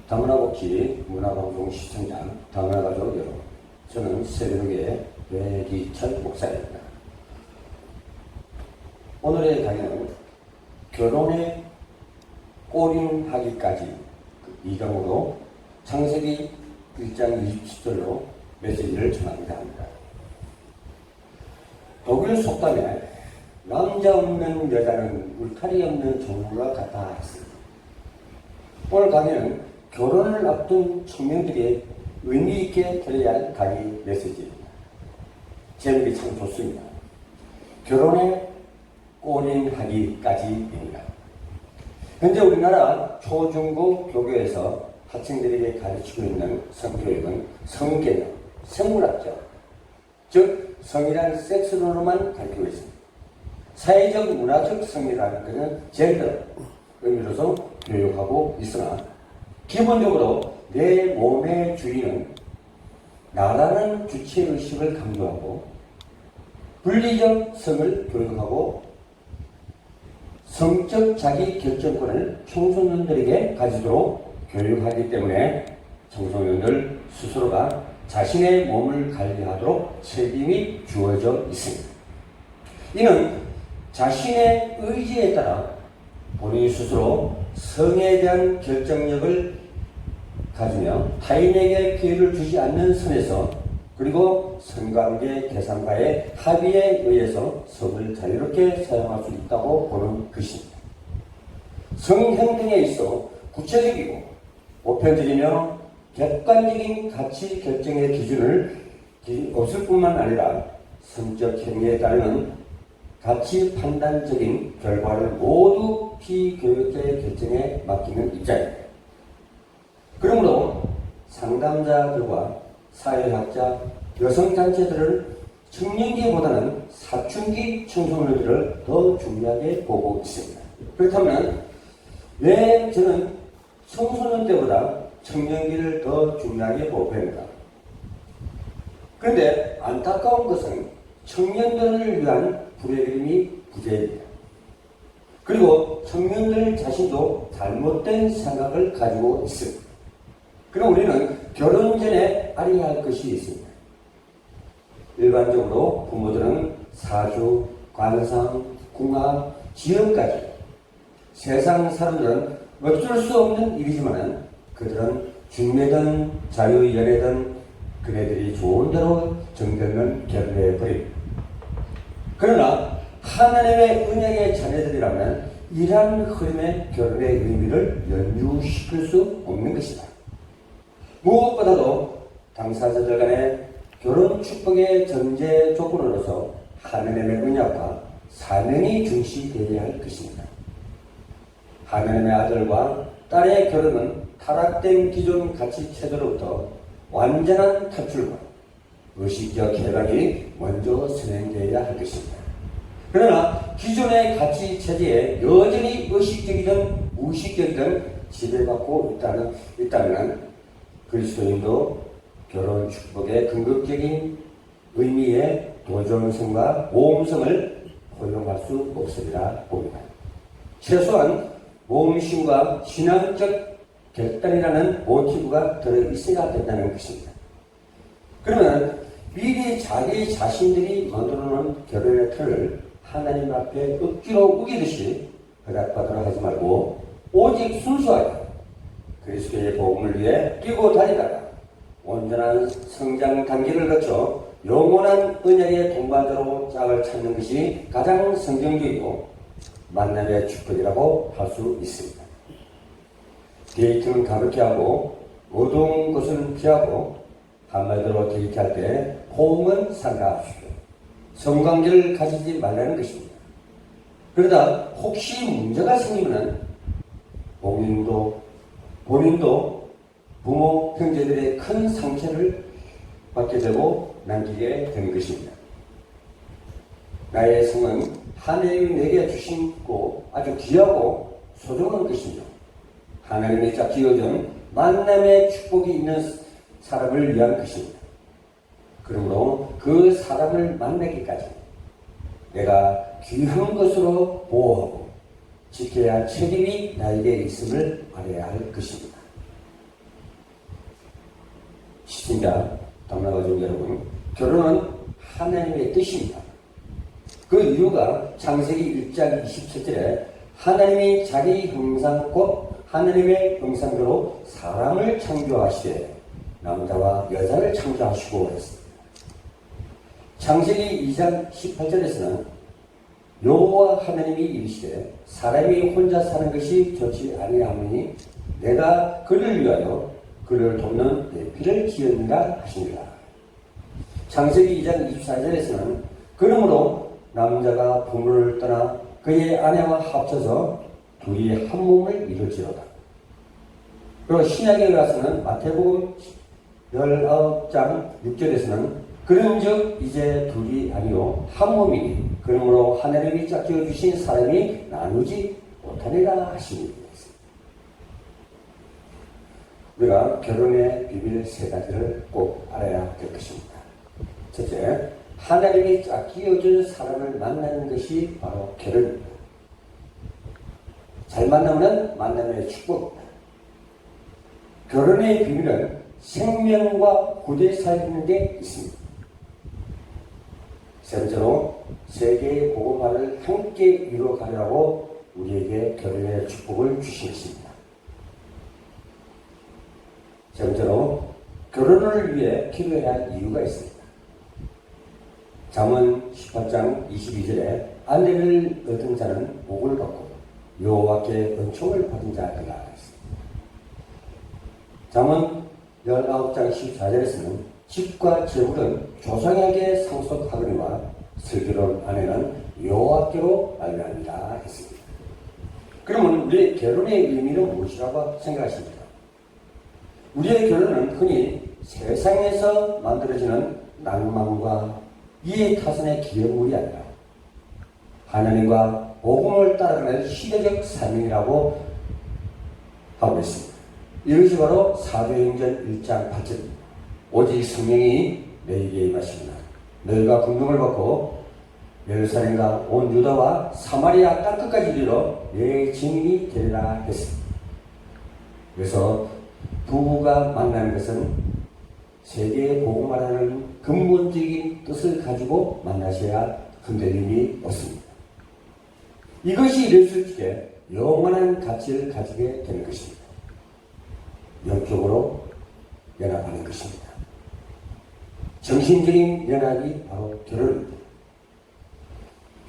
다문화복지 문화방송 시청자 다문화가족 여러분, 저는 새벽의 배기철 목사입니다. 오늘의 강의는 결혼에 꼬림하기까지 이 강으로 창세기 1장 27절로 메시지를 전합니다 합니다. 독일 속담에 남자 없는 여자는 울타리 없는 정부가 같다 했습니다. 오늘 강의는 결혼을 앞둔 청년들이 의미있게 들어야 할 강의 메시지입니다. 제목이 참 좋습니다. 결혼에 꼬림하기까지입니다. 현재 우리나라 초중고 교교에서 학생들에게 가르치고 있는 성교육은 성개념, 생물학적, 즉 성이란 섹스로만 가르치고 있습니다. 사회적, 문화적 성이라는 것은 젠더 의미로서 교육하고 있으나 기본적으로 내 몸의 주인은 나라는 주체의식을 강조하고 분리적 성을 교육하고 성적 자기 결정권을 청소년들에게 가지도록 교육하기 때문에 청소년들 스스로가 자신의 몸을 관리하도록 책임이 주어져 있습니다. 이는 자신의 의지에 따라 본인 스스로 성에 대한 결정력을 가지며 타인에게 피해를 주지 않는 선에서 그리고 성관계 계산과의 합의에 의해서 성을 자유롭게 사용할 수 있다고 보는 것입니다. 성행동에 있어 구체적이고 보편적이며 객관적인 가치 결정의 기준을 없을 뿐만 아니라 성적 행위에 따르는 가치 판단적인 결과를 모두 피교육자의 결정에 맡기는 입장입니다. 그러므로 상담자들과 사회학자, 여성단체들은 청년기보다는 사춘기 청소년들을 더 중요하게 보고 있습니다. 그렇다면 왜 저는 청소년 때보다 청년기를 더 중요하게 보고 있는가? 그런데 안타까운 것은 청년들을 위한 불행이 부재입니다. 그리고 청년들 자신도 잘못된 생각을 가지고 있습니다. 그럼 우리는 결혼 전에 알아야 할 것이 있습니다. 일반적으로 부모들은 사주, 관상, 궁합, 지형까지 세상 사람들은 어쩔 수 없는 일이지만 그들은 중매든 자유연애든 그네들이 좋은 대로 정되면 결혼해버립니다. 그러나 하나님의 은혜의 자녀들이라면 이러한 흐름의 결혼의 의미를 연유시킬 수 없는 것이다. 무엇보다도 당사자들 간의 결혼 축복의 전제 조건으로서 하나님의 언약과 사명이 중시되어야 할 것입니다. 하나님의 아들과 딸의 결혼은 타락된 기존 가치 체제로부터 완전한 탈출과 의식적 해방이 먼저 진행되어야 할 것입니다. 그러나 기존의 가치 체제에 여전히 의식적이든 무의식적이든 지배받고 있다면 그리스도인도 결혼 축복의 궁극적인 의미의 도전성과 모험성을 포용할 수 없으리라 봅니다. 최소한 모험심과 신앙적 결단이라는 모티브가 들어있어야 된다는 것입니다. 그러면 미리 자기 자신들이 만들어놓은 결혼의 틀을 하나님 앞에 억지로 우기듯이 허락받으러 하지 말고 오직 순수하게 그리스도의 복음을 위해 뛰고 다니다가 온전한 성장 단계를 거쳐 영원한 은혜의 동반자로 짝을 찾는 것이 가장 성경적이고 만남의 축복이라고 할 수 있습니다. 데이트는 가볍게 하고 어두운 것은 피하고 한마디로 데이트할 때 호응은 삼가하십시오. 성관계를 가지지 말라는 것입니다. 그러다 혹시 문제가 생기면 본인도 부모, 형제들의 큰 상처를 받게 되고 남기게 되는 것입니다. 나의 성은 하나님이 내게 주시고 아주 귀하고 소중한 것이며 하나님의 짝 지어준 만남의 축복이 있는 사람을 위한 것입니다. 그러므로 그 사람을 만나기까지 내가 귀한 것으로 보호하고 지켜야 할 책임이 나에게 있음을 알아야 할 것입니다. 시청자, 당나가족 여러분, 결혼은 하나님의 뜻입니다. 그 이유가 창세기 1장 27절에 하나님이 자기 형상 곧 하나님의 형상대로 사람을 창조하시되 남자와 여자를 창조하시고 했습니다. 창세기 2장 18절에서는 여호와 하나님이 이르시되 사람이 혼자 사는 것이 좋지 아니하오니 내가 그를 위하여 그를 돕는 배필을 지으니라 하시니라. 창세기 2장 24절에서는 그러므로 남자가 부모를 떠나 그의 아내와 합쳐서 둘이 한 몸을 이룰지로다. 그리고 신약에 가서는 마태복음 19장 6절에서는 그런즉 이제 둘이 아니요 한 몸이니 그러므로 하나님이 짝지어 주신 사람이 나누지 못하리라 하시니. 우리가 결혼의 비밀 세 가지를 꼭 알아야 될 것입니다. 첫째, 하나님이 짝지어준 사람을 만나는 것이 바로 결혼입니다. 잘 만나면 만남의 축복입니다. 결혼의 비밀은 생명과 구대 사이는 데 있습니다. 세 번째로 세계의 복음화를 함께 이루어가려고 우리에게 결혼의 축복을 주신 것입니다. 세 번째로 결혼을 위해 기도해야 할 이유가 있습니다. 잠언 18장 22절에 아내를 얻은 자는 복을 받고 여호와께 은총을 받은 자들이라 했습니다. 잠언 19장 14절에서는 집과 재물은 조상에게 상속하거니와 슬기로운 아내는 여호와께로 말미암이라 했습니다. 그러면 우리의 결혼의 의미는 무엇이라고 생각하십니까? 우리의 결혼은 흔히 세상에서 만들어지는 낭만과 이해타산의 기념물이 아니라 하나님과 복음을 따라가는 시대적 사명이라고 하고 있습니다. 이것이 바로 사도행전 1장 8절입니다. 오직 성령이 너희에게 임하시구나. 너희가 군중을 받고 예루살렘과 온 유다와 사마리아 땅끝까지 이르러 내 증인이 되리라 했습니다. 그래서 부부가 만나는 것은 세계의 복음화라는 근본적인 뜻을 가지고 만나셔야 흔들림이 없습니다. 이것이 이룰 때 영원한 가치를 가지게 되는 것입니다. 영적으로 연합하는 것입니다. 정신적인 연합이 바로 결혼입니다.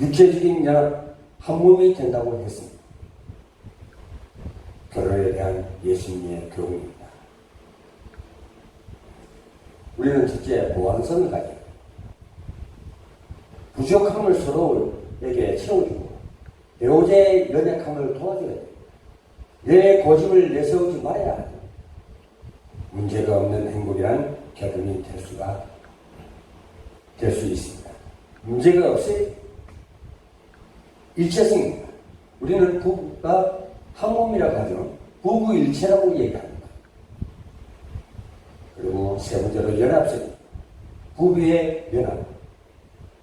육체적인 연합, 한 몸이 된다고 했습니다. 결혼에 대한 예수님의 교훈입니다. 우리는 첫째 보완성을 가지고 부족함을 서로에게 채워주고 배우자의 연약함을 도와줘야 돼요. 내 고집을 내세우지 말아야 해요. 문제가 없는 행복이란 결혼이 될 수 있습니다. 문제가 없어요. 일체성입니다. 우리는 부부가 한 몸이라고 하죠. 부부일체라고 얘기합니다. 그리고 세 번째로 연합성. 부부의 연합.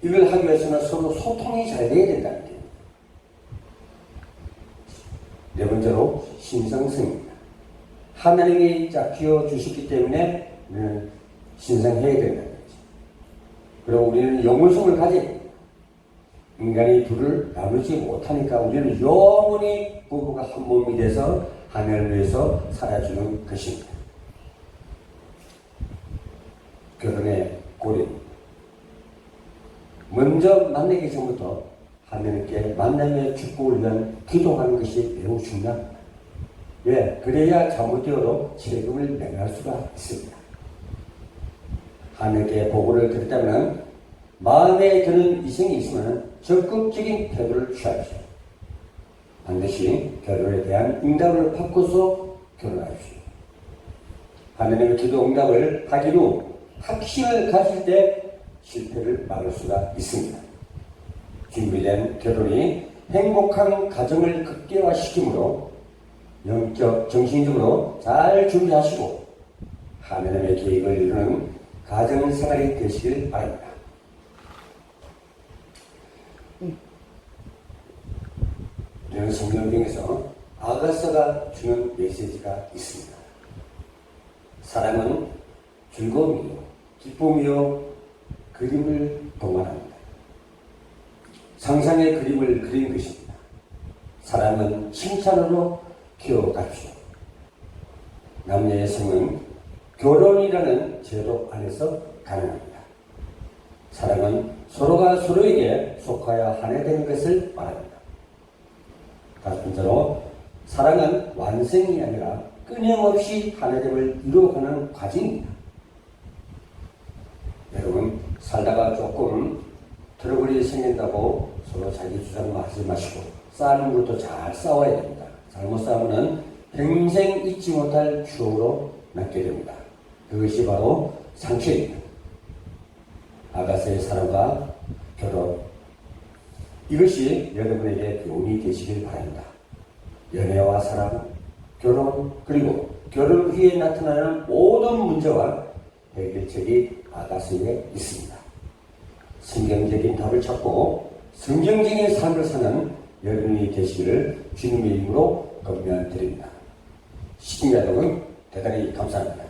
이걸 하기 위해서는 서로 소통이 잘 돼야 된다는 게. 네 번째로 신성성입니다. 하나님이 짝 지어 주셨기 때문에 우리는 신성해야 된다는 거죠. 그리고 우리는 영혼성을 가져야 됩니다. 인간이 둘을 나누지 못하니까 우리는 영원히 부부가 한 몸이 돼서 하나님을 위해서 살아주는 것입니다. 결혼의 고리입니다. 먼저 만나기 전부터 하나님께 만남의 축복을 위한 기도하는 것이 매우 중요합니다. 왜? 그래야 잘못되어도 책임을 면할 수가 있습니다. 하나님께 보고를 드렸다면 마음에 드는 이성이 있으면 적극적인 태도를 취하십시오. 반드시 결혼에 대한 응답을 받고서 결혼하십시오. 하나님의 기도 응답을 하기로 확신을 가질 때 실패를 막을 수가 있습니다. 준비된 결혼이 행복한 가정을 극대화시키므로 영적, 정신적으로 잘 준비하시고 하나님의 계획을 이루는 가정생활이 되시길 바랍니다. 우리는 성경 중에서 아가서가 주는 메시지가 있습니다. 사람은 즐거움이요, 기쁨이요, 그림을 동반합니다. 상상의 그림을 그린 것입니다. 사랑은 칭찬으로 키워갑시다. 남녀의 성은 결혼이라는 제도 안에서 가능합니다. 사랑은 서로가 서로에게 속하여 하나 되는 것을 말합니다. 같은 대로 사랑은 완성이 아니라 끊임없이 하나됨을 이루어가는 과정입니다. 여러분, 살다가 조금 트러블이 생긴다고 서로 자기 주장만 하지 마시고 싸우는 것도 잘 싸워야 됩니다. 잘못 싸우면 평생 잊지 못할 추억으로 남게 됩니다. 그것이 바로 상처입니다. 아가서의 사랑과 결혼, 이것이 여러분에게 교훈이 되시길 바랍니다. 연애와 사랑, 결혼, 그리고 결혼 후에 나타나는 모든 문제와 해결책이 아가서에 있습니다. 성경적인 답을 찾고 성경적인 삶을 사는 여러분이 되시기를 주님의 이름으로 권면드립니다. 시청자여러분, 대단히 감사합니다.